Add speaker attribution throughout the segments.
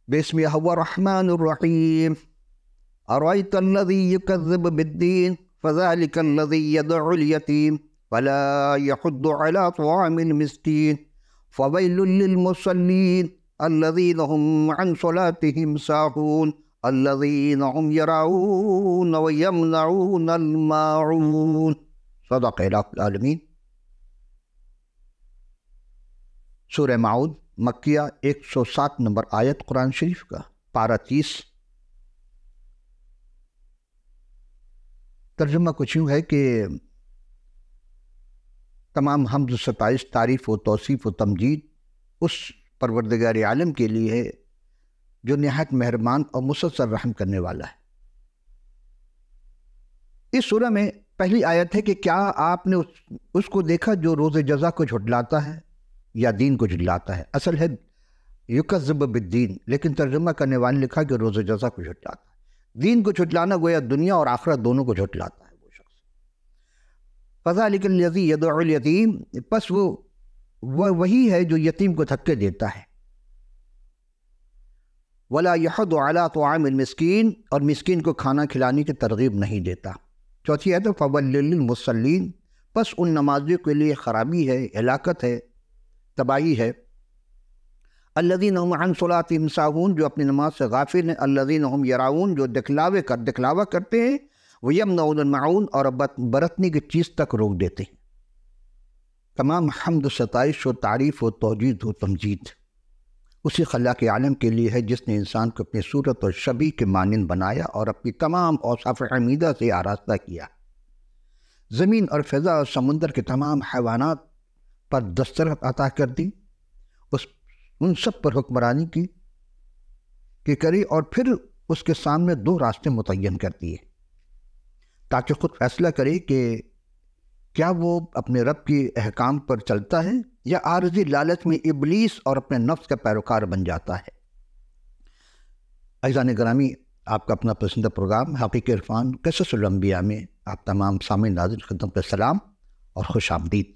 Speaker 1: بسم الله الرحمن الرحيم أرأيت الذي يكذب بالدين فذلك الذي يدعو اليتيم ولا يحض على طعام المسكين فويل للمصلين الذين هم عن صلاتهم ساهون الذين هم يراءون ويمنعون الماعون صدق الله العالمین۔ سورہ معون مکیہ 107 نمبر آیت قرآن شریف کا پارہ 30۔ ترجمہ کچھ یوں ہے کہ تمام حمد و ستائش، تعریف و توصیف و تمجید اس پروردگار عالم کے لیے ہے جو نہایت مہربان اور مسلسل رحم کرنے والا ہے۔ اس سورہ میں پہلی آیت ہے کہ کیا آپ نے اس کو دیکھا جو روز جزا کو جھٹلاتا ہے یا دین کو جھٹلاتا ہے؟ اصل ہے یکذب بالدین، لیکن ترجمہ کرنے والے نے لکھا کہ روز جزا کو جھٹلاتا ہے۔ دین کو جھٹلانا گویا دنیا اور آخرت دونوں کو جھٹلاتا ہے وہ شخص۔ فذلک الذی یدعو الیتیم، پس وہ وہی ہے جو یتیم کو دھکے دیتا ہے۔ ولا یحض علی طعام المسکین، اور مسکین کو کھانا کھلانے کی ترغیب نہیں دیتا۔ چوتھی ہے تو فویل للمصلین، پس ان نمازیوں کے لیے خرابی ہے، ہلاکت ہے، تباہی ہے۔ الذین هم عن صلاتهم ساہون، جو اپنی نماز سے غافل ہیں۔ الذین هم یراؤون، جو دکھلاوا کرتے ہیں۔ ویمنعون الماعون، اور برتنے کی چیز تک روک دیتے ہیں۔ تمام حمد و ستائش و تعریف و توجید و تمجید اسی خلاق عالم کے لیے ہے جس نے انسان کو اپنی صورت اور شبیہ کے مانند بنایا اور اپنی تمام اوصاف حمیدہ سے آراستہ کیا۔ زمین اور فضا اور سمندر کے تمام حیوانات پر دسترس عطا کر دی، ان سب پر حکمرانی کی کری، اور پھر اس کے سامنے دو راستے متعین کر دیے تاکہ خود فیصلہ کرے کہ کیا وہ اپنے رب کے احکام پر چلتا ہے یا عارضی لالچ میں ابلیس اور اپنے نفس کا پیروکار بن جاتا ہے۔ عزیزان گرامی، آپ کا اپنا پسندیدہ پروگرام حقیقی عرفان قصص الانبیاء میں آپ تمام سامعین ناظرین خدمت پہ سلام اور خوش آمدید۔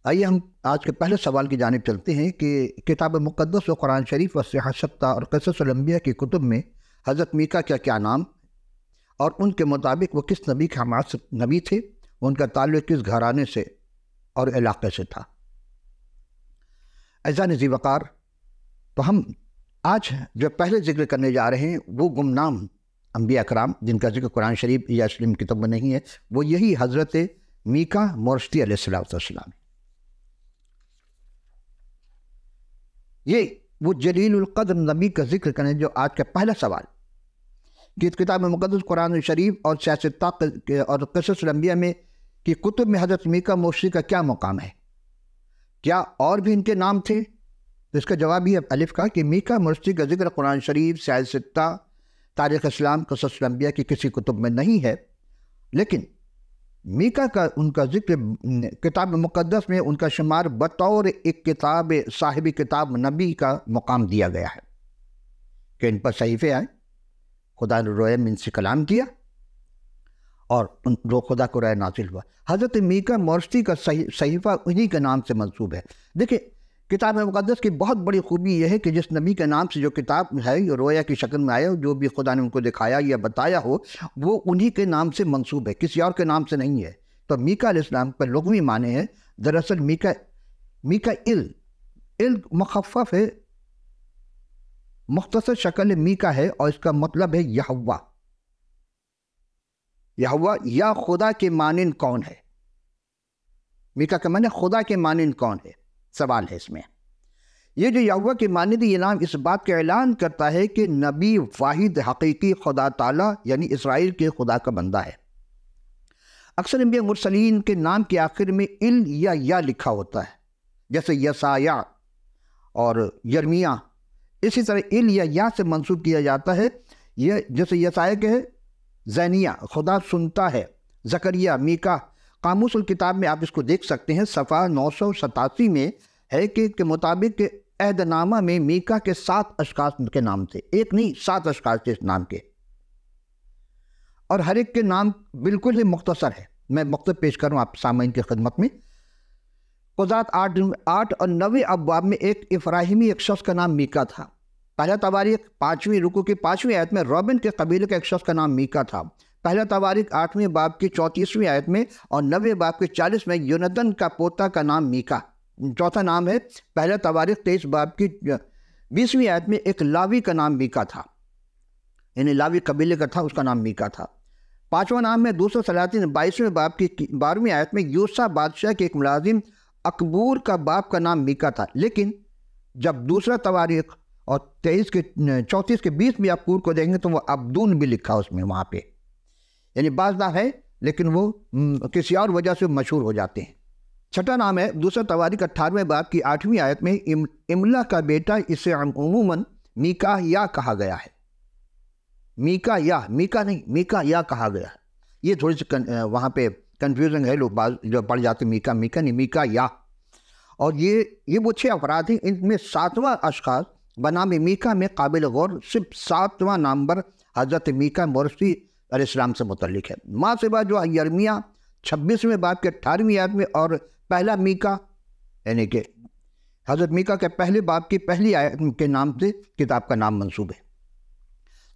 Speaker 1: آئیے ہم آج کے پہلے سوال کی جانب چلتے ہیں کہ کتاب مقدس و قرآن شریف و صحیح ستہ اور قصص الانبیاء کی کتب میں حضرت میکا کا کیا نام اور ان کے مطابق وہ کس نبی کے ہمعصر نبی تھے، ان کا تعلق کس گھرانے سے اور علاقے سے تھا۔ عزیزان ذی وقار، تو ہم آج جو پہلے ذکر کرنے جا رہے ہیں وہ گمنام انبیاء کرام جن کا ذکر قرآن شریف یا اسلام کتاب میں نہیں ہے، وہ یہی حضرت میکا مورشتی علیہ السلام ہے۔ یہ وہ جلیل القدر نبی کا ذکر کریں جو آج کا پہلا سوال کہ کتاب مقدس قرآن شریف اور سیاست اور قصص الانبیاء میں کہ کتب میں حضرت میکا مورشتی کا کیا مقام ہے، کیا اور بھی ان کے نام تھے؟ تو اس کا جواب یہ الف کا کہ میکا مورشتی کا ذکر قرآن شریف، سیاست، تاریخ اسلام، قصص الانبیاء کی کسی کتب میں نہیں ہے، لیکن میکا کا ان کا ذکر کتاب مقدس میں ان کا شمار بطور ایک کتاب صاحب کتاب نبی کا مقام دیا گیا ہے کہ ان پر صحیفے آئے، خدا نے روئے میں ان سے کلام کیا اور خدا کو رائے نازل ہوا۔ حضرت میکا مورشتی کا صحیفہ انہی کے نام سے منسوب ہے۔ دیکھیں، کتاب مقدس کی بہت بڑی خوبی یہ ہے کہ جس نبی کے نام سے جو کتاب ہے، رویا کی شکل میں آیا ہو، جو بھی خدا نے ان کو دکھایا یا بتایا ہو، وہ انہی کے نام سے منسوب ہے، کسی اور کے نام سے نہیں ہے۔ تو میکا علیہ السلام کا لغوی معنی ہے، دراصل میکا مخفف ہے، مختصر شکل میکا ہے، اور اس کا مطلب ہے یہوہ۔ یہوہ یا خدا کے مانند کون ہے؟ میکا کا معنی خدا کے مانند کون ہے، سوال ہے اس میں۔ یہ جو یہوہ کے مانند، یہ نام اس بات کا اعلان کرتا ہے کہ نبی واحد حقیقی خدا تعالیٰ یعنی اسرائیل کے خدا کا بندہ ہے۔ اکثر انبیاء مرسلین کے نام کے آخر میں ال یا لکھا ہوتا ہے، جیسے یسایہ اور یرمیہ، اسی طرح ال یا سے منسوب کیا جاتا ہے۔ یہ جیسے یسایہ کے ہے زینیہ، خدا سنتا ہے، زکریا، میکا۔ قاموس الکتاب میں آپ اس کو دیکھ سکتے ہیں، صفحہ 987 میں ہے کہ مطابق عہد نامہ میں میکا کے 7 اشخاص کے نام تھے، ایک نہیں 7 اشخاص تھے اس نام کے، اور ہر ایک کے نام بالکل ہی مختصر ہے۔ میں مختصر پیش کروں آپ سامعین کی خدمت میں۔ قضات 8 اور 9 ابواب میں ایک افراہیمی ایک شخص کا نام میکا تھا، پہلا تواریخ 5ویں رکوع کی 5ویں آیت میں روبن کے قبیلے کے ایک شخص کا نام میکا تھا۔ پہلا تواریخ 8ویں باب کی 34ویں آیت میں اور 9ویں باب کی 40 میں یونتن کا پوتا کا نام میکا۔ چوتھا نام ہے پہلا تواریخ 23 باب کی 20ویں آیت میں ایک لاوی کا نام میکا تھا، یعنی لاوی قبیلے کا تھا، اس کا نام میکا تھا۔ پانچواں نام ہے دوسرا سلاطین 22ویں باب کی 12ویں آیت میں یوسا بادشاہ کے ایک ملازم اکبور کا باپ کا نام میکا تھا، لیکن جب دوسرا تواریخ اور 34 کے 20 میں اکبور کو دیکھیں گے تو وہ عبدون بھی لکھا اس میں، وہاں پہ یعنی بعض نام ہے لیکن وہ کسی اور وجہ سے مشہور ہو جاتے ہیں۔ چھٹا نام ہے دوسرا تواریخ 18ویں باب کی 8ویں آیت میں املا کا بیٹا، اسے عموماً میکا یا کہا گیا ہے۔ میکا یا، میکا نہیں، میکا یا کہا گیا ہے۔ یہ تھوڑی سی وہاں پہ کنفیوژن ہے، لوگ بعض جو پڑھ جاتے میکا میکا نہیں، میکا یا۔ اور یہ وہ 6 افراد ہیں، ان میں 7واں اشخاص بنام میکا میں قابل غور صرف 7واں نمبر حضرت میکا مورثی علیہ السلام سے متعلق ہے۔ ماں سوا جو یرمیہ 26ویں باب کے 18ویں آیت میں اور پہلا میکا یعنی کہ حضرت میکا کے پہلے باب کی پہلی آیت کے نام سے کتاب کا نام منسوب ہے۔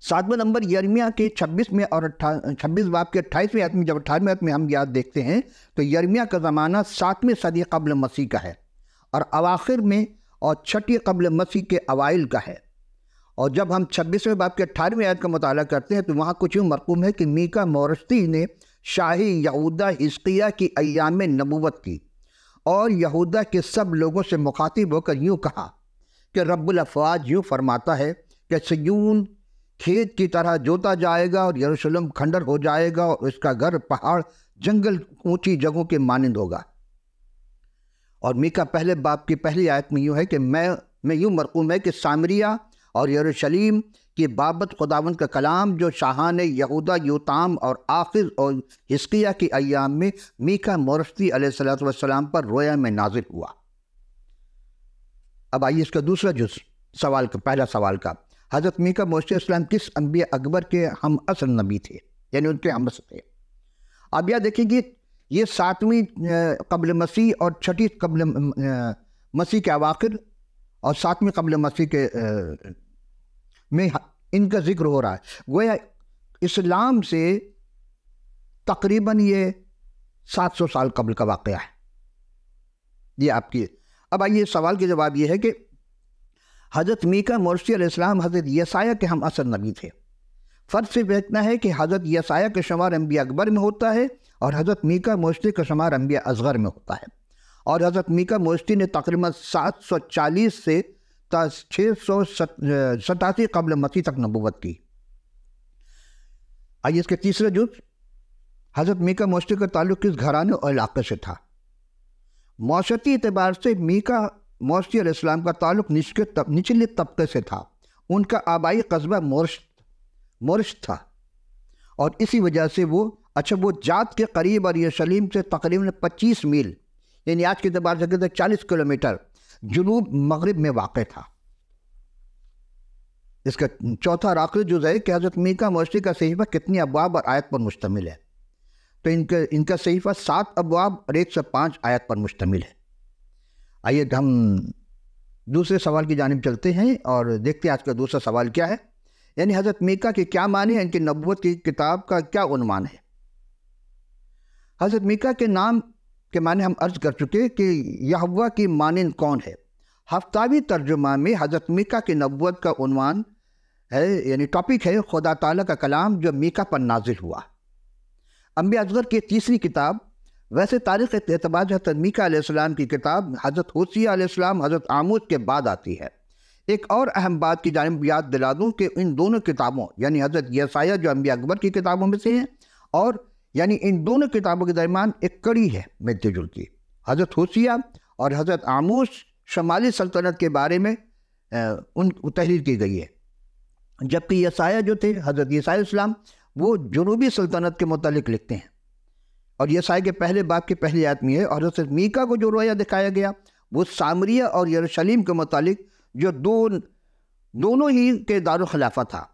Speaker 1: 7واں نمبر یرمیہ کے 26 میں اور 26 باب کے 28ویں آیت میں، جب 18ویں آیت میں ہم یاد دیکھتے ہیں تو یرمیہ کا زمانہ 7ویں صدی قبل مسیح کا ہے اور اواخر میں اور 6 قبل مسیح کے اوائل کا ہے۔ اور جب ہم 26ویں باب کے 18ویں آیت کا مطالعہ کرتے ہیں تو وہاں کچھ یوں مرقوم ہے کہ میکا مورثی نے شاہی یہودا حزقیہ کی ایام میں نبوت کی اور یہودا کے سب لوگوں سے مخاطب ہو کر یوں کہا کہ رب الافواج یوں فرماتا ہے کہ صیون کھیت کی طرح جوتا جائے گا اور یروشلم کھنڈر ہو جائے گا اور اس کا گھر پہاڑ جنگل اونچی جگہوں کے مانند ہوگا۔ اور میکا پہلے باب کی پہلی آیت میں یوں ہے کہ میں یوں مرقوم ہے کہ سامریہ اور یروشلم کی بابت خداوند کا کلام جو شاہان یہودا یوتام اور آخر اور حزقیہ کی ایام میں میکا مورثی علیہ السلام پر رویا میں نازل ہوا۔ اب آئیے اس کا دوسرا جز سوال کا، پہلا سوال کا، حضرت میکا مورثی علیہ السلام کس انبیاء اکبر کے ہم اصل نبی تھے، یعنی ان کے ہم اصل تھے؟ اب یاد دیکھیں گے یہ 7ویں قبل مسیح اور 6 قبل مسیح کے اواخر اور 7ویں قبل مسیح کے میں ان کا ذکر ہو رہا ہے۔ گویا اسلام سے تقریباً یہ 700 سال قبل کا واقعہ ہے۔ یہ آپ کی اب آئیے سوال کے جواب یہ ہے کہ حضرت میکا مورثی علیہ السلام حضرت یسایہ کے ہم اصل نبی تھے۔ فرق صرف اتنا ہے کہ حضرت یسایہ کا شمار انبیاء اکبر میں ہوتا ہے اور حضرت میکا مورثی کا شمار انبیاء اصغر میں ہوتا ہے، اور حضرت میکا مورثی نے تقریباً 740 سے 687 قبل مسیح تک نبوت کی۔ آئیے اس کے تیسرے جز، حضرت میکا مورثی کا تعلق کس گھرانے اور علاقے سے تھا؟ معاشرتی اعتبار سے میکا مورثی علیہ السلام کا تعلق نچلے طبقے سے تھا۔ ان کا آبائی قصبہ مورث تھا اور اسی وجہ سے وہ جات کے قریب اور یروشلم سے تقریباً 25 میل یعنی آج کے اعتبار سے 40 کلومیٹر جنوب مغرب میں واقع تھا۔ اس کا چوتھا اور آخری جز ہے کہ حضرت میکا مورثی کا صحیفہ کتنی ابواب اور آیت پر مشتمل ہے؟ تو ان کا صحیفہ 7 ابواب اور 105 آیت پر مشتمل ہے۔ آئیے ہم دوسرے سوال کی جانب چلتے ہیں اور دیکھتے ہیں آج کا دوسرا سوال کیا ہے، یعنی حضرت میکا کے کیا معنی ہیں، ان کی نبوت کی کتاب کا کیا عنوان ہے؟ حضرت میکا کے نام کے معنی ہم عرض کر چکے کہ یہوہ کی مانند کون ہے۔ ہفتاوی ترجمہ میں حضرت میکا کی نبوت کا عنوان ہے، یعنی ٹاپک ہے خدا تعالیٰ کا کلام جو میکا پر نازل ہوا۔ انبیاء اصغر کی تیسری کتاب، ویسے تاریخ اعتبار سے حضرت میکا علیہ السلام کی کتاب حضرت ہوسیہ علیہ السلام حضرت آموز کے بعد آتی ہے۔ ایک اور اہم بات کی جانب یاد دلا دوں کہ ان دونوں کتابوں یعنی حضرت یسایہ جو انبیاء اکبر کی کتابوں میں سے ہیں اور یعنی ان دونوں کتابوں کے درمیان ایک کڑی ہے ملتی جلتی۔ حضرت ہوسیہ اور حضرت آموز شمالی سلطنت کے بارے میں ان تحریر کی گئی ہے، جبکہ یسایہ جو تھے حضرت یسایہ علیہ السلام وہ جنوبی سلطنت کے متعلق لکھتے ہیں۔ اور یسایہ کے پہلے باب کی پہلی آیت میں ہے، اور حضرت میکا کو جو رویا دکھایا گیا وہ سامریہ اور یروشلم کے متعلق جو دونوں ہی کے دارالخلافہ تھا،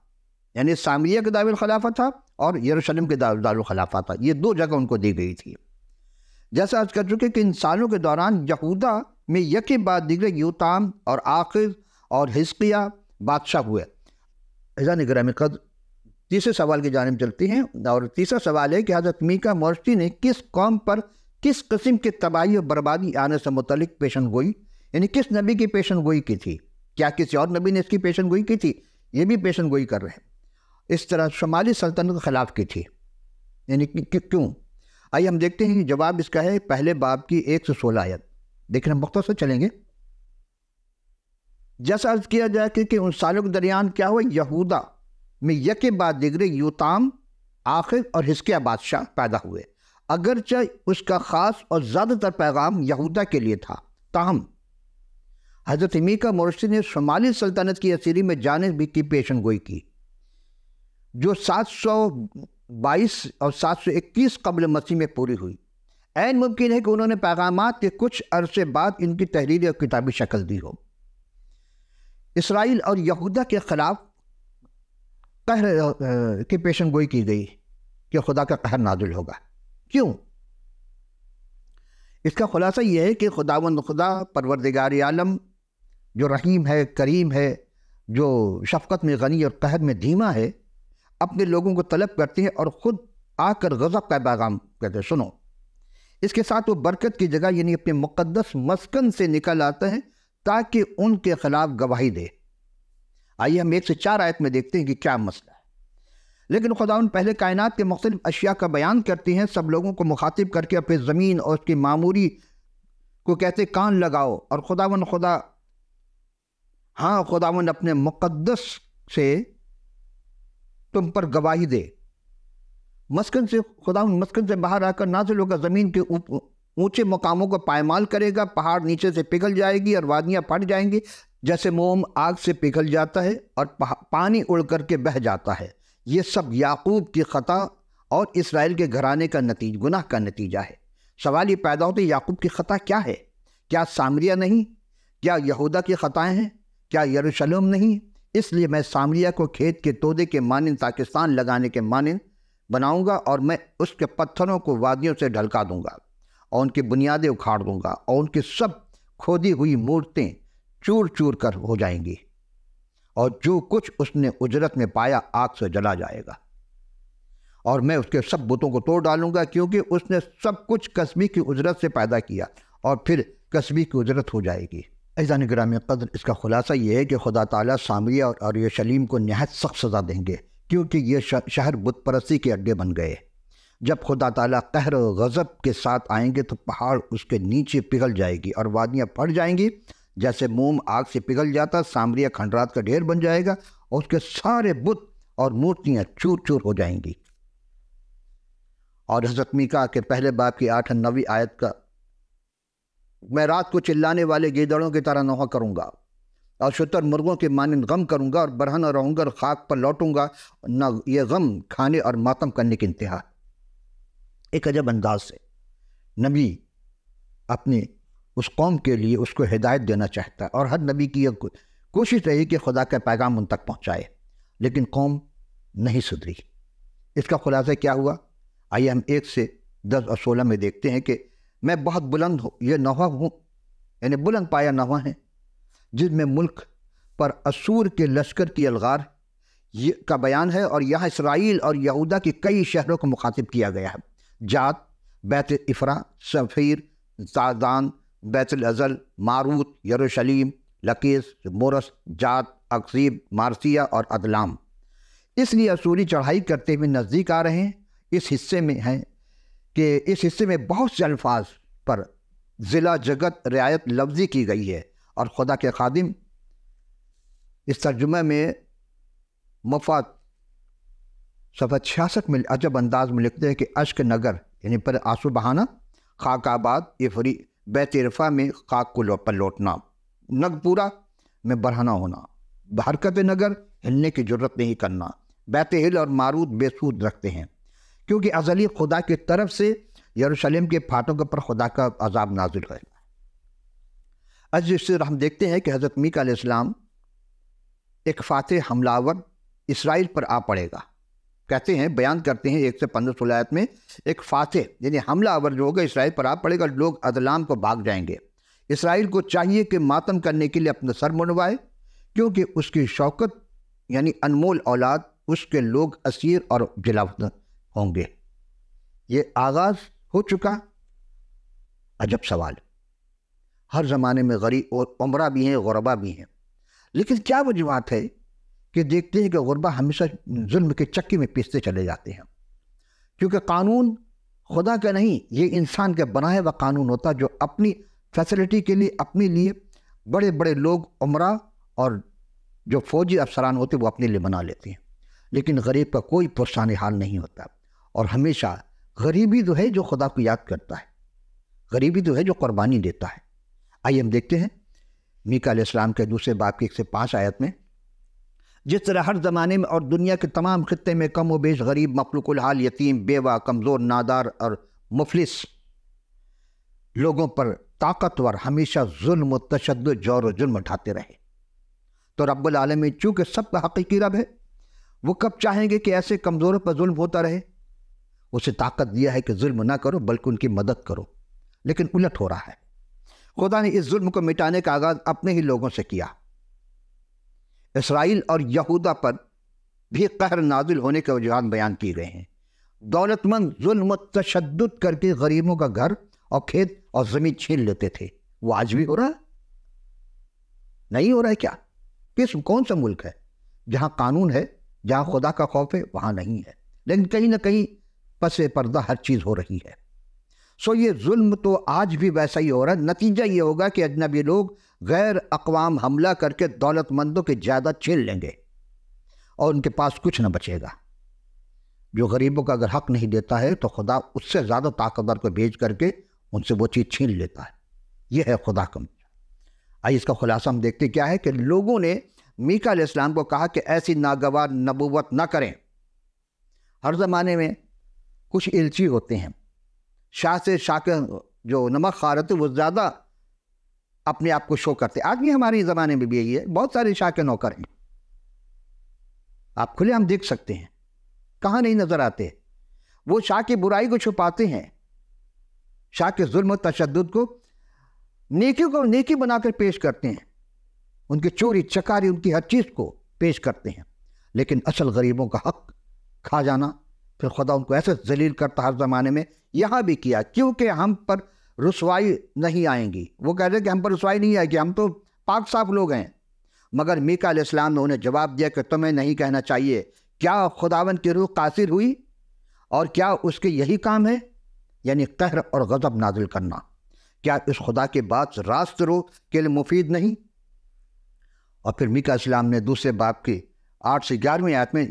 Speaker 1: یعنی سامریہ کے دارالخلافہ تھا اور یروشلم کے دارالخلافہ تھا، یہ 2 جگہ ان کو دی گئی تھی۔ جیسا آج کر چکے کہ ان سالوں کے دوران یہودا میں یکے بعد دیگر یوتام اور آخر اور حزقیہ بادشاہ ہوئے۔ عزیزان گرامی قدر، تیسرے سوال کی جانب چلتی ہیں، اور تیسرا سوال ہے کہ حضرت میکا مورسی نے کس قوم پر کس قسم کی تباہی اور بربادی آنے سے متعلق پیشن گوئی، یعنی کس نبی کی پیشن گوئی کی تھی؟ کیا کسی اور نبی نے اس کی پیشن گوئی کی تھی؟ یہ بھی پیشن گوئی کر رہے ہیں۔ اس طرح شمالی سلطنت کے خلاف کی تھی، یعنی کیوں؟ آئیے ہم دیکھتے ہیں کہ جواب اس کا ہے پہلے باب کی 1 سے 16 آیت۔ دیکھیں ہم مختصر چلیں گے۔ جیسا عرض کیا جائے کہ ان سالوں کے درمیان کیا ہوا، یہودا میں یکے بعد دیگرے یوتام، آخر اور حزقیہ بادشاہ پیدا ہوئے۔ اگرچہ اس کا خاص اور زیادہ تر پیغام یہودا کے لیے تھا، تاہم حضرت میکا مورسی نے شمالی سلطنت کی اسیری میں جانے کی پیشن گوئی کی، جو 722 اور 721 قبل مسیح میں پوری ہوئی۔ عین ممکن ہے کہ انہوں نے پیغامات کے کچھ عرصے بعد ان کی تحریری اور کتابی شکل دی ہو۔ اسرائیل اور یہودا کے خلاف قہر کی پیشن گوئی کی گئی کہ خدا کا قہر نازل ہوگا۔ کیوں؟ اس کا خلاصہ یہ ہے کہ خداوند خدا پروردگار عالم جو رحیم ہے، کریم ہے، جو شفقت میں غنی اور قہر میں دھیما ہے، اپنے لوگوں کو طلب کرتے ہیں اور خود آ کر غضب کا پیغام کہتے ہیں، سنو۔ اس کے ساتھ وہ برکت کی جگہ یعنی اپنے مقدس مسکن سے نکل آتا ہے تاکہ ان کے خلاف گواہی دے۔ آئیے ہم 1 سے 4 آیت میں دیکھتے ہیں کہ کیا مسئلہ ہے۔ لیکن خداوند پہلے کائنات کے مختلف اشیاء کا بیان کرتے ہیں، سب لوگوں کو مخاطب کر کے اپنے زمین اور اس کی معموری کو کہتے کان لگاؤ، اور خداوند اپنے مقدس سے تم پر گواہی دے۔ خداوند مسکن سے باہر آ کر نازل ہوگا، زمین کے اونچے مقاموں کو پائمال کرے گا، پہاڑ نیچے سے پگھل جائے گی اور وادیاں پھٹ جائیں گی جیسے موم آگ سے پگھل جاتا ہے اور پانی اڑ کر کے بہہ جاتا ہے۔ یہ سب یعقوب کی خطا اور اسرائیل کے گھرانے کا گناہ کا نتیجہ ہے۔ سوال یہ پیدا ہوتا ہے، یعقوب کی خطا کیا ہے؟ کیا سامریہ نہیں؟ کیا یہودا کی خطائیں ہیں؟ کیا یروشلم نہیں؟ اس لیے میں سامریہ کو کھیت کے تودے کے مانند پاکستان لگانے کے مانند بناؤں گا، اور میں اس کے پتھروں کو وادیوں سے ڈھلکا دوں گا اور ان کی بنیادیں اکھاڑ دوں گا، اور ان کی سب کھودی ہوئی مورتیں چور چور کر ہو جائیں گی، اور جو کچھ اس نے اجرت میں پایا آگ سے جلا جائے گا، اور میں اس کے سب بتوں کو توڑ ڈالوں گا، کیونکہ اس نے سب کچھ کسبی کی اجرت سے پیدا کیا، اور پھر کسبی کی اجرت ہو جائے گی۔ عزیزان گرامی قدر، اس کا خلاصہ یہ ہے کہ خدا تعالیٰ سامریہ اور یروشلم کو نہایت سخت سزا دیں گے، کیونکہ یہ شہر بت پرستی کے اڈے بن گئے۔ جب خدا تعالیٰ قہر و غضب کے ساتھ آئیں گے تو پہاڑ اس کے نیچے پگھل جائے گی اور وادیاں پھٹ جائیں گی جیسے موم آگ سے پگھل جاتا۔ سامریہ کھنڈرات کا ڈھیر بن جائے گا اور اس کے سارے بت اور مورتیاں چور چور ہو جائیں گی۔ اور حضرت میکا کے پہلے باب کی 8 اور 9 آیت کا، میں رات کو چلانے والے گیدڑوں کی طرح نوحہ کروں گا اور شتر مرغوں کے مانند غم کروں گا، اور برہنہ رہوں گا اور خاک پر لوٹوں گا، نہ یہ غم کھانے اور ماتم کرنے کی انتہا۔ ایک عجب انداز سے نبی اپنی اس قوم کے لیے اس کو ہدایت دینا چاہتا ہے، اور ہر نبی کی یہ کوشش رہی کہ خدا کا پیغام ان تک پہنچائے، لیکن قوم نہیں سدھری۔ اس کا خلاصہ کیا ہوا؟ آئیے ہم 1 سے 10 اور 16 میں دیکھتے ہیں کہ میں بہت بلند ہوں، یہ نوحہ ہوں، یعنی بلند پایا نوحہ ہے، جس میں ملک پر اسور کے لشکر کی الغار کا بیان ہے، اور یہاں اسرائیل اور یہودا کی کئی شہروں کو مخاطب کیا گیا ہے: جات، بیت افرا، سفیر، زادان، بیت الازل، ماروت، یروشلیم، لکیس، مورس، جات، اکزیب، مارسیہ اور ادلام۔ اس لیے اسوری چڑھائی کرتے ہوئے نزدیک آ رہے ہیں۔ اس حصے میں بہت سے الفاظ پر ضلع جگت رعایت لفظی کی گئی ہے، اور خدا کے خادم اس ترجمہ میں مفاد صفحہ 66 میں عجب انداز میں لکھتے ہیں کہ اشک نگر یعنی پر آنسو بہانا، خاک آباد، افری، بیت عرفہ میں خاک کو پر لوٹنا، نگ پورا میں برہنہ ہونا، حرکت نگر ہلنے کی جرت نہیں کرنا۔ بیت ہل اور مارود بے سود رکھتے ہیں، کیونکہ ازلی خدا کی طرف سے یروشلم کے پھاٹوں پر خدا کا عذاب نازل ہے۔ اس سے ہم دیکھتے ہیں کہ حضرت میکا علیہ السلام ایک فاتح حملہ آور اسرائیل پر آ پڑے گا۔ کہتے ہیں، بیان کرتے ہیں 1 سے 15 آیت میں، ایک فاتح یعنی حملہ آور جو ہوگا اسرائیل پر آ پڑے گا، لوگ ادلام کو بھاگ جائیں گے۔ اسرائیل کو چاہیے کہ ماتم کرنے کے لیے اپنا سر منڈوائے، کیونکہ اس کی شوکت یعنی انمول اولاد اس کے لوگ اسیر اور جلاوطن ہوں گے۔ یہ آغاز ہو چکا۔ عجب سوال، ہر زمانے میں غریب اور عمرہ بھی ہیں، غربا بھی ہیں، لیکن کیا وجوہات ہے کہ دیکھتے ہیں کہ غربا ہمیشہ ظلم کے چکی میں پیستے چلے جاتے ہیں؟ کیونکہ قانون خدا کا نہیں، یہ انسان کے بنایا ہوا قانون ہوتا جو اپنی فیسلٹی کے لیے اپنے لیے بڑے بڑے لوگ عمرہ اور جو فوجی افسران ہوتے وہ اپنے لیے بنا لیتے ہیں، لیکن غریب کا کوئی پرسان حال نہیں ہوتا۔ اور ہمیشہ غریبی تو ہے جو خدا کو یاد کرتا ہے، غریبی تو ہے جو قربانی دیتا ہے۔ آئیے ہم دیکھتے ہیں میکا علیہ السلام کے دوسرے باب کی 1 سے 5 آیت میں، جس طرح ہر زمانے میں اور دنیا کے تمام خطے میں کم و بیش غریب، مفلوک الحال، یتیم، بیوہ، کمزور، نادار اور مفلس لوگوں پر طاقتور ہمیشہ ظلم و تشدد، جور و ظلم اٹھاتے رہے، تو رب العالمین چونکہ سب کا حقیقی رب ہے، وہ کب چاہیں گے کہ ایسے کمزوروں پر ظلم ہوتا رہے؟ اسے طاقت دیا ہے کہ ظلم نہ کرو بلکہ ان کی مدد کرو، لیکن الٹ ہو رہا ہے۔ خدا نے اس ظلم کو مٹانے کا آغاز اپنے ہی لوگوں سے کیا۔ اسرائیل اور یہودا پر بھی قہر نازل ہونے کے وجوہات بیان کیے گئے ہیں۔ دولت مند ظلم و تشدد کر کے غریبوں کا گھر اور کھیت اور زمین چھین لیتے تھے۔ وہ آج بھی ہو رہا ہے؟ نہیں ہو رہا ہے کیا؟ کون سا ملک ہے جہاں قانون ہے، جہاں خدا کا خوف ہے؟ وہاں نہیں ہے، لیکن کہیں نہ کہیں پس پردہ ہر چیز ہو رہی ہے۔ یہ ظلم تو آج بھی ویسا ہی ہو رہا ہے۔ نتیجہ یہ ہوگا کہ اجنبی لوگ غیر اقوام حملہ کر کے دولت مندوں کی جائیداد چھین لیں گے اور ان کے پاس کچھ نہ بچے گا۔ جو غریبوں کا اگر حق نہیں دیتا ہے تو خدا اس سے زیادہ طاقتور کو بھیج کر کے ان سے وہ چیز چھین لیتا ہے۔ یہ ہے خدا کا۔ آئیے اس کا خلاصہ ہم دیکھتے کیا ہے کہ لوگوں نے میکا علیہ السلام کو کہا کہ ایسی ناگوار نبوت نہ کریں۔ ہر زمانے میں کچھ الچی ہوتے ہیں، شاہ سے شاہ کے جو نمک خار ہوتے وہ زیادہ اپنے آپ کو شو کرتے۔ آج بھی ہمارے زمانے میں بھی یہی ہے، بہت سارے شاہ کے نوکر ہیں، آپ کھلے ہم دیکھ سکتے ہیں، کہاں نہیں نظر آتے۔ وہ شاہ کی برائی کو چھپاتے ہیں، شاہ کے ظلم و تشدد کو نیکی بنا کر پیش کرتے ہیں، ان کی چوری چکاری، ان کی ہر چیز کو پیش کرتے ہیں، لیکن اصل غریبوں کا حق کھا جانا، پھر خدا ان کو ایسے ذلیل کرتا ہر زمانے میں۔ یہاں بھی کیا، کیونکہ ہم پر رسوائی نہیں آئیں گی۔ وہ کہہ رہے کہ ہم پر رسوائی نہیں آئے گی، ہم تو پاک صاف لوگ ہیں۔ مگر میکا علیہ السلام نے انہیں جواب دیا کہ تمہیں نہیں کہنا چاہیے، کیا خداوند کی روح قاصر ہوئی اور کیا اس کے یہی کام ہے، یعنی قہر اور غضب نازل کرنا؟ کیا اس خدا کے بات راست رو کے لیے مفید نہیں؟ اور پھر میکا علیہ السلام نے دوسرے باب کی 8 سے 11ویں آیت میں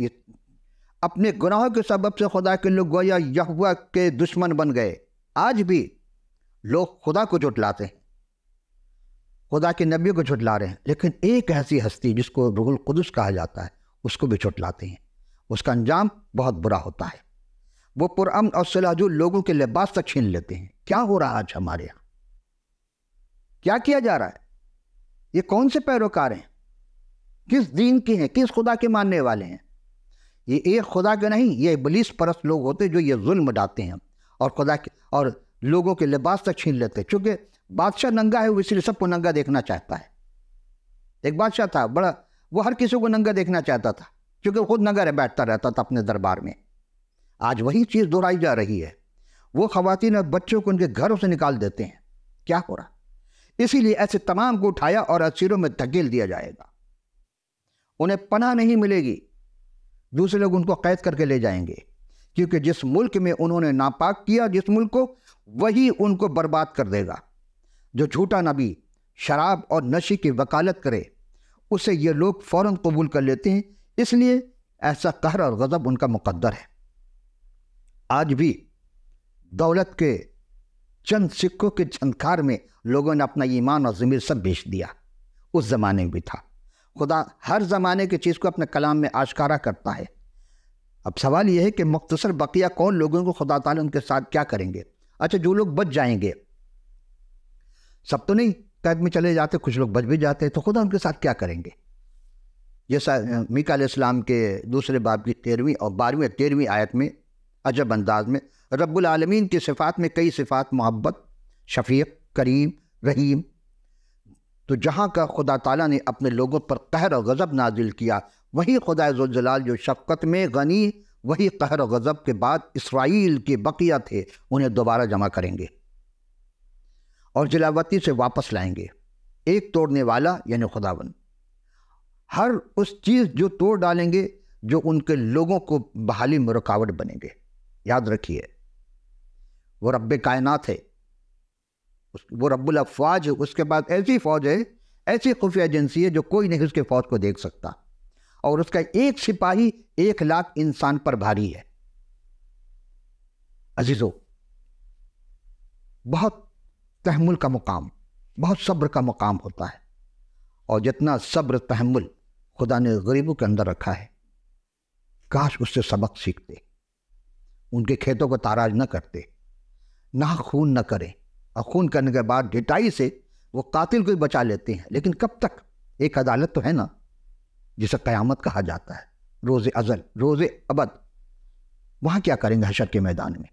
Speaker 1: اپنے گناہوں کے سبب سے خدا کے لوگ گویا یہوہ کے دشمن بن گئے۔ آج بھی لوگ خدا کو جھٹلاتے ہیں، خدا کے نبیوں کو جھٹلا رہے ہیں، لیکن ایک ایسی ہستی جس کو روح القدس کہا جاتا ہے اس کو بھی جھٹلاتے ہیں۔ اس کا انجام بہت برا ہوتا ہے۔ وہ پرامن اور صلح جو لوگوں کے لباس تک چھین لیتے ہیں۔ کیا ہو رہا ہے آج ہمارے یہاں؟ کیا جا رہا ہے؟ یہ کون سے پیروکار ہیں؟ کس دین کے ہیں؟ کس خدا کے ماننے والے ہیں؟ یہ ایک خدا کے نہیں، یہ ابلیس پرست لوگ ہوتے جو یہ ظلم ڈالتے ہیں اور خدا کے اور لوگوں کے لباس تک چھین لیتے ہیں۔ چونکہ بادشاہ ننگا ہے، وہ اس لیے سب کو ننگا دیکھنا چاہتا ہے۔ ایک بادشاہ تھا بڑا، وہ ہر کسی کو ننگا دیکھنا چاہتا تھا، کیونکہ خود ننگا بیٹھتا رہتا تھا اپنے دربار میں۔ آج وہی چیز دہرائی جا رہی ہے۔ وہ خواتین اور بچوں کو ان کے گھروں سے نکال دیتے ہیں۔ کیا ہو رہا؟ اسی لیے ایسے تمام کو اٹھایا اور اسیروں میں دھکیل دیا جائے گا۔ انہیں پناہ نہیں ملے گی، دوسرے لوگ ان کو قید کر کے لے جائیں گے، کیونکہ جس ملک میں انہوں نے ناپاک کیا جس ملک کو، وہی ان کو برباد کر دے گا۔ جو جھوٹا نبی شراب اور نشے کی وکالت کرے اسے یہ لوگ فوراً قبول کر لیتے ہیں، اس لیے ایسا قہر اور غضب ان کا مقدر ہے۔ آج بھی دولت کے چند سکوں کے جھنکار میں لوگوں نے اپنا ایمان اور ضمیر سب بیچ دیا۔ اس زمانے میں بھی تھا۔ خدا ہر زمانے کی چیز کو اپنے کلام میں آشکارا کرتا ہے۔ اب سوال یہ ہے کہ مختصر بقیہ کون لوگوں کو خدا تعالیٰ ان کے ساتھ کیا کریں گے؟ اچھا، جو لوگ بچ جائیں گے، سب تو نہیں قید میں چلے جاتے، کچھ لوگ بچ بھی جاتے، تو خدا ان کے ساتھ کیا کریں گے؟ جیسا میکا علیہ السلام کے دوسرے باب کی 13ویں اور 12ویں 13ویں آیت میں عجب انداز میں رب العالمین کی صفات میں کئی صفات، محبت، شفیق، کریم، رحیم، تو جہاں کا خدا تعالیٰ نے اپنے لوگوں پر قہر و غضب نازل کیا، وہی خدا ذوالجلال جو شفقت میں غنی، وہی قہر و غضب کے بعد اسرائیل کے بقیہ تھے انہیں دوبارہ جمع کریں گے اور جلاوطنی سے واپس لائیں گے۔ ایک توڑنے والا یعنی خداوند ہر اس چیز جو توڑ ڈالیں گے جو ان کے لوگوں کو بحالی میں رکاوٹ بنیں گے۔ یاد رکھیے وہ رب کائنات ہے، وہ رب الافواج ہے، اس کے بعد ایسی فوج ہے، ایسی خفیہ ایجنسی ہے جو کوئی نہیں اس کے فوج کو دیکھ سکتا، اور اس کا ایک سپاہی 1,00,000 انسان پر بھاری ہے۔ عزیزو، بہت تحمل کا مقام، بہت صبر کا مقام ہوتا ہے، اور جتنا صبر تحمل خدا نے غریبوں کے اندر رکھا ہے، کاش اس سے سبق سیکھتے، ان کے کھیتوں کو تاراج نہ کرتے، نہ خون نہ کریں، اور خون کرنے کے بعد ڈٹائی سے وہ قاتل کو ہی بچا لیتے ہیں، لیکن کب تک؟ ایک عدالت تو ہے نا جسے قیامت کہا جاتا ہے، روز ازل، روز ابد۔ وہاں کیا کریں گے حشر کے میدان میں؟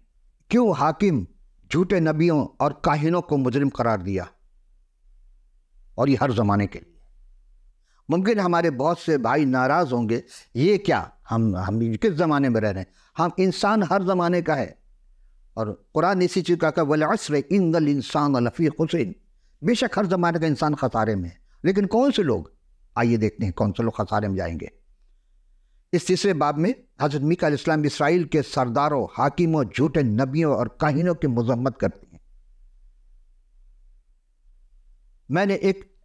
Speaker 1: کیوں حاکم جھوٹے نبیوں اور کاہنوں کو مجرم قرار دیا؟ اور یہ ہر زمانے کے لیے۔ ممکن ہمارے بہت سے بھائی ناراض ہوں گے، یہ کیا، ہم کس زمانے میں رہ رہے ہیں؟ ہم انسان ہر زمانے کا ہے، اور قرآن اسی چیز کا کہ وَالْعَصْرِ إِنَّ الْإِنسَانَ لَفِي خُسْرٍ، بے شک ہر زمانے کا انسان خسارے میں ہے، لیکن کون سے لوگ؟ آئیے دیکھتے ہیں کون سے لوگ خسارے میں جائیں گے۔ اس تیسرے باب میں حضرت میکا علیہ السلام اسرائیل کے سرداروں، حاکموں، جھوٹے نبیوں اور کاہنوں کی مذمت کرتے ہیں۔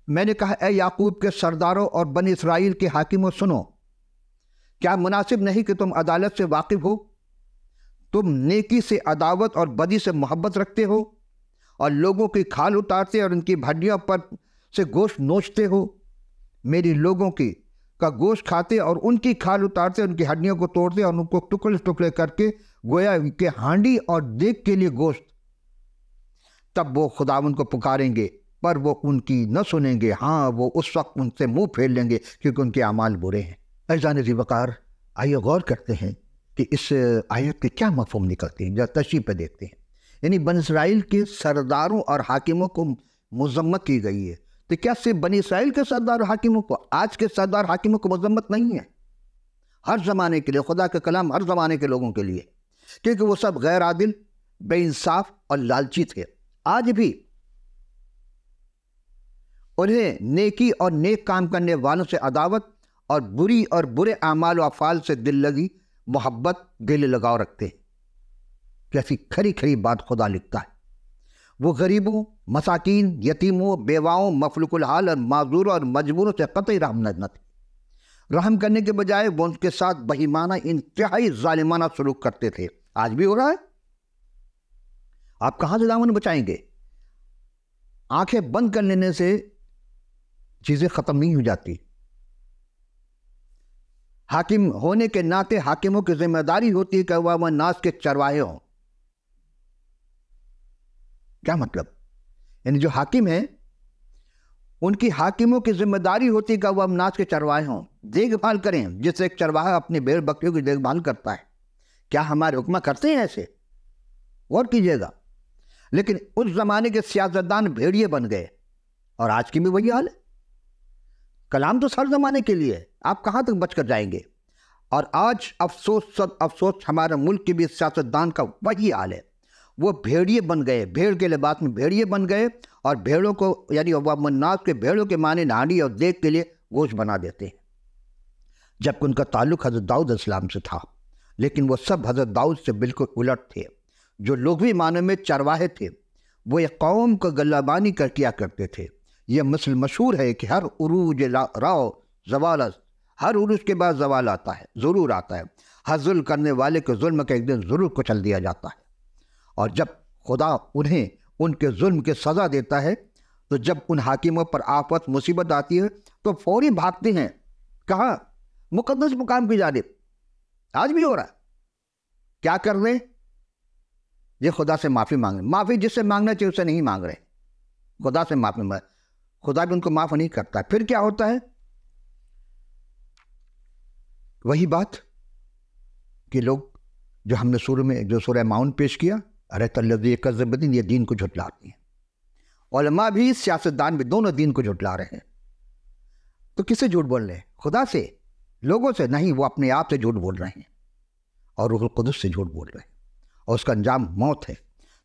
Speaker 1: میں نے کہا اے یعقوب کے سرداروں اور بنی اسرائیل کے حاکموں، سنو، کیا مناسب نہیں کہ تم عدالت سے واقف ہو؟ تم نیکی سے عداوت اور بدی سے محبت رکھتے ہو، اور لوگوں کی کھال اتارتے اور ان کی ہڈیوں پر سے گوشت نوچتے ہو۔ میری لوگوں کا گوشت کھاتے اور ان کی کھال اتارتے، ان کی ہڈیوں کو توڑتے اور ان کو ٹکڑے ٹکڑے کر کے گویا کہ ہانڈی اور دیگ کے لیے گوشت۔ تب وہ خداوند کو پکاریں گے پر وہ ان کی نہ سنیں گے، ہاں وہ اس وقت ان سے منہ پھیر لیں گے کیونکہ ان کے اعمال برے ہیں۔ عزیزان ذی وقار، آئیے غور کرتے ہیں کہ اس آیت کے کیا مفہوم نکلتے ہیں، جب تشریح پہ دیکھتے ہیں۔ یعنی بنی اسرائیل کے سرداروں اور حاکموں کو مذمت کی گئی ہے، تو کیا صرف بنی اسرائیل کے سردار اور حاکموں کو؟ آج کے سردار حاکموں کو مذمت نہیں ہے، ہر زمانے کے لیے، خدا کا کلام ہر زمانے کے لوگوں کے لیے، کیونکہ وہ سب غیر عادل، بے انصاف اور لالچی تھے۔ آج بھی انہیں نیکی اور نیک کام کرنے والوں سے عداوت اور بری اور برے اعمال و افعال سے دل لگی، محبت، دل لگاؤ رکھتے ہیں۔ کیسی کھری کھری بات خدا لکھتا ہے۔ وہ غریبوں، مساکین، یتیموں، بیواؤں، مفلوک الحال اور معذوروں اور مجبوروں سے قطعی رحم نہ تھی۔ رحم کرنے کے بجائے وہ ان کے ساتھ بہیمانہ، انتہائی ظالمانہ سلوک کرتے تھے۔ آج بھی ہو رہا ہے۔ آپ کہاں سے دامن بچائیں گے؟ آنکھیں بند کر لینے سے چیزیں ختم نہیں ہو جاتی۔ حاکم ہونے کے ناطے حاکموں کی ذمہ داری ہوتی ہے کہ وہ ناس کے چرواہے ہوں۔ کیا مطلب؟ یعنی جو حاکم ہیں ان کی حاکموں کی ذمہ داری ہوتی ہے کہ وہ ناس کے چرواہے ہوں، دیکھ بھال کریں، جس سے ایک چرواہا اپنے بھیڑ بکریوں کی دیکھ بھال کرتا ہے۔ کیا ہمارے حکمہ کرتے ہیں ایسے؟ غور کیجیے گا۔ لیکن اس زمانے کے سیاستدان بھیڑیے بن گئے، اور آج کی بھی وہی حال ہے۔ کلام تو ہر زمانے کے لیے ہے، آپ کہاں تک بچ کر جائیں گے؟ اور آج افسوس، صد افسوس، ہمارے ملک کے بھی سیاستدان کا وہی حال ہے۔ وہ بھیڑیے بن گئے، بھیڑ کے لباس میں بھیڑیے بن گئے، اور بھیڑوں کو یعنی الناس کے بھیڑوں کے معنی ہانڈی اور دیگ کے لیے گوشت بنا دیتے ہیں، جبکہ ان کا تعلق حضرت داؤد علیہ السلام سے تھا۔ لیکن وہ سب حضرت داؤد سے بالکل الٹ تھے۔ جو لغوی معنی میں چرواہے تھے، وہ ایک قوم کو گلہبانی کیا کرتے تھے۔ یہ مثل مشہور ہے کہ ہر عروج راو زوال، ہر عروج کے بعد زوال آتا ہے، ضرور آتا ہے۔ ہر ظلم کرنے والے کے ظلم کا ایک دن ضرور کچل دیا جاتا ہے۔ اور جب خدا انہیں ان کے ظلم کی سزا دیتا ہے، تو جب ان حاکموں پر آفت، مصیبت آتی ہے تو فوری بھاگتے ہیں، کہاں؟ مقدس مقام کی جانب۔ آج بھی ہو رہا ہے۔ کیا کر رہے ہیں؟ یہ خدا سے معافی مانگ رہے ہیں۔ معافی جس سے مانگنا چاہیے اسے نہیں مانگ رہے، خدا سے معافی مانگ، خدا بھی ان کو معاف نہیں کرتا۔ پھر کیا ہوتا ہے؟ وہی بات کہ لوگ جو ہم نے شروع میں جو سورہ ماؤن پیش کیا، ارے تلذی کذبین، یہ دین کو جھٹلاتے ہیں، علماء بھی سیاستدان بھی دونوں دین کو جھٹلا رہے ہیں. تو کس سے جھوٹ بول رہے ہیں؟ خدا سے، لوگوں سے نہیں. وہ اپنے آپ سے جھوٹ بول رہے ہیں اور روح القدس سے جھوٹ بول رہے ہیں، اور اس کا انجام موت ہے.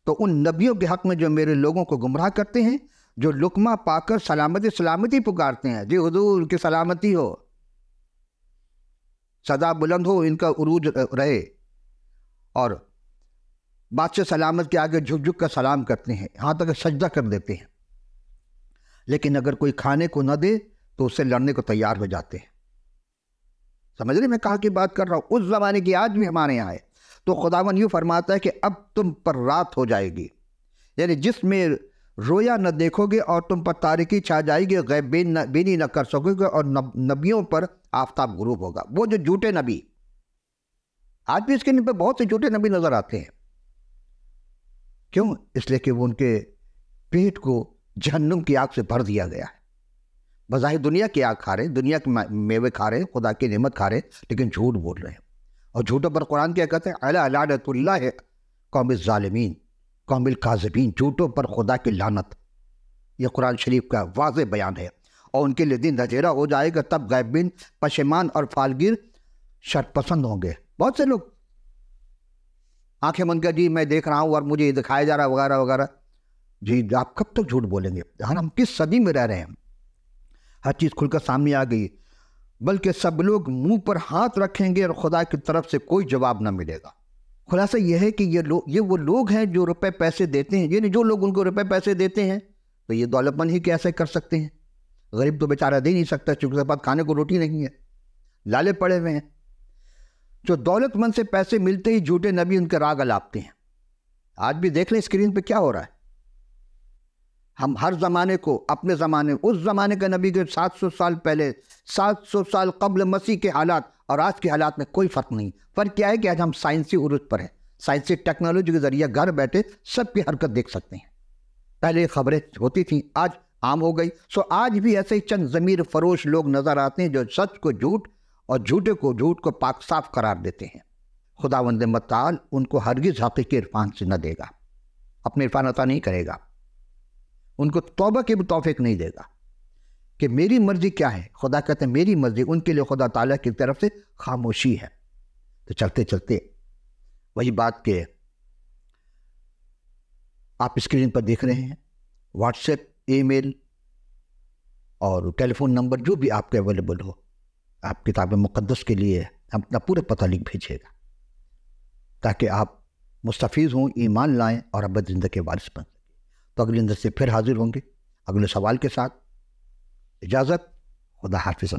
Speaker 1: تو ان نبیوں کے حق میں جو میرے لوگوں کو گمراہ کرتے ہیں، جو لقمہ پا کر سلامتی سلامتی پکارتے ہیں، جی حضور کی سلامتی ہو، صدا بلند ہو، ان کا عروج رہے، اور بادشاہ سلامت کے آگے جھک جھک کر سلام کرتے ہیں، یہاں تک سجدہ کر دیتے ہیں. لیکن اگر کوئی کھانے کو نہ دے تو اس سے لڑنے کو تیار ہو جاتے ہیں. سمجھ رہے میں کہاں کی بات کر رہا ہوں؟ اس زمانے کی آج بھی ہمارے یہاں ہے. تو خداوند یوں فرماتا ہے کہ اب تم پر رات ہو جائے گی، یعنی جس میں رویا نہ دیکھو گے اور تم پر تاریکی چھا جائے گی، غیب بینی نہ کر سکو گے، اور نبیوں پر آفتاب غروب ہوگا. وہ جو جھوٹے نبی، آج بھی اس کے پہ بہت سے جھوٹے نبی نظر آتے ہیں. کیوں؟ اس لیے کہ وہ ان کے پیٹ کو جہنم کی آگ سے بھر دیا گیا ہے. بظاہر دنیا کی آگ کھا رہے ہیں، دنیا کے میوے کھا رہے ہیں، خدا کی نعمت کھا رہے ہیں، لیکن جھوٹ بول رہے ہیں. اور جھوٹوں پر قرآن کیا کہتے ہیں؟ اعلیٰ لعنت اللہ قوم الظالمین قوم الکاذبین. جھوٹوں پر خدا کی لعنت. یہ قرآن شریف کا واضح بیان ہے. اور ان کے لیے دن دھچیرا ہو جائے گا، تب غیبین پشیمان اور فالگیر شر پسند ہوں گے. بہت سے لوگ آنکھیں بند کر جی میں دیکھ رہا ہوں اور مجھے یہ دکھایا جا رہا ہے وغیرہ وغیرہ. جی آپ کب تک جھوٹ بولیں گے؟ ہم کس صدی میں رہ رہے ہیں؟ ہر چیز کھل کر سامنے آ گئی. بلکہ سب لوگ منہ پر ہاتھ رکھیں گے اور خدا کی طرف سے کوئی جواب نہ ملے گا. خلاصہ یہ ہے کہ یہ وہ لوگ ہیں جو روپے پیسے دیتے ہیں. یعنی جو لوگ ان کو روپے پیسے دیتے ہیں تو یہ دولت مند ہی کیسے کر سکتے ہیں؟ غریب تو بیچارہ دے نہیں سکتا چونکہ اس کے پاس کھانے کو روٹی نہیں ہے، لالے پڑے ہوئے ہیں. جو دولت مند سے پیسے ملتے ہی جھوٹے نبی ان کے راگ الاپتے ہیں. آج بھی دیکھ لیں اسکرین پہ کیا ہو رہا ہے. ہم ہر زمانے کو اپنے زمانے، اس زمانے کا نبی کے 700 سال پہلے، 700 سال قبل مسیح کے حالات اور آج کے حالات میں کوئی فرق نہیں. فرق کیا ہے کہ آج ہم سائنسی عروج پر ہیں. سائنسی ٹیکنالوجی کے ذریعے گھر بیٹھے سب کی حرکت دیکھ سکتے ہیں. پہلے خبریں ہوتی تھیں، آج عام ہو گئی. آج بھی ایسے ہی چند ضمیر فروش لوگ نظر آتے ہیں جو سچ کو جھوٹ اور جھوٹے کو جھوٹ کو پاک صاف قرار دیتے ہیں. خداوند متعال ان کو ہرگز حقیقی عرفان سے نہ دے گا، اپنے عرفان عطا نہیں کرے گا، ان کو توبہ کی بھی توفیق نہیں دے گا. کہ میری مرضی کیا ہے؟ خدا کہتے ہیں میری مرضی. ان کے لیے خدا تعالیٰ کی طرف سے خاموشی ہے. تو چلتے چلتے وہی بات کہ آپ اسکرین پر دیکھ رہے ہیں، واٹس ایپ، ای میل اور ٹیلی فون نمبر جو بھی آپ کے اویلیبل ہو، آپ کتاب مقدس کے لیے اپنا پورا پتہ لکھ بھیجیے گا تاکہ آپ مستفیض ہوں، ایمان لائیں اور ابد زندگی کے وارث بن سکیں. تو اگلے اندر سے پھر حاضر ہوں گے اگلے سوال کے ساتھ. اجازت، خدا حافظ.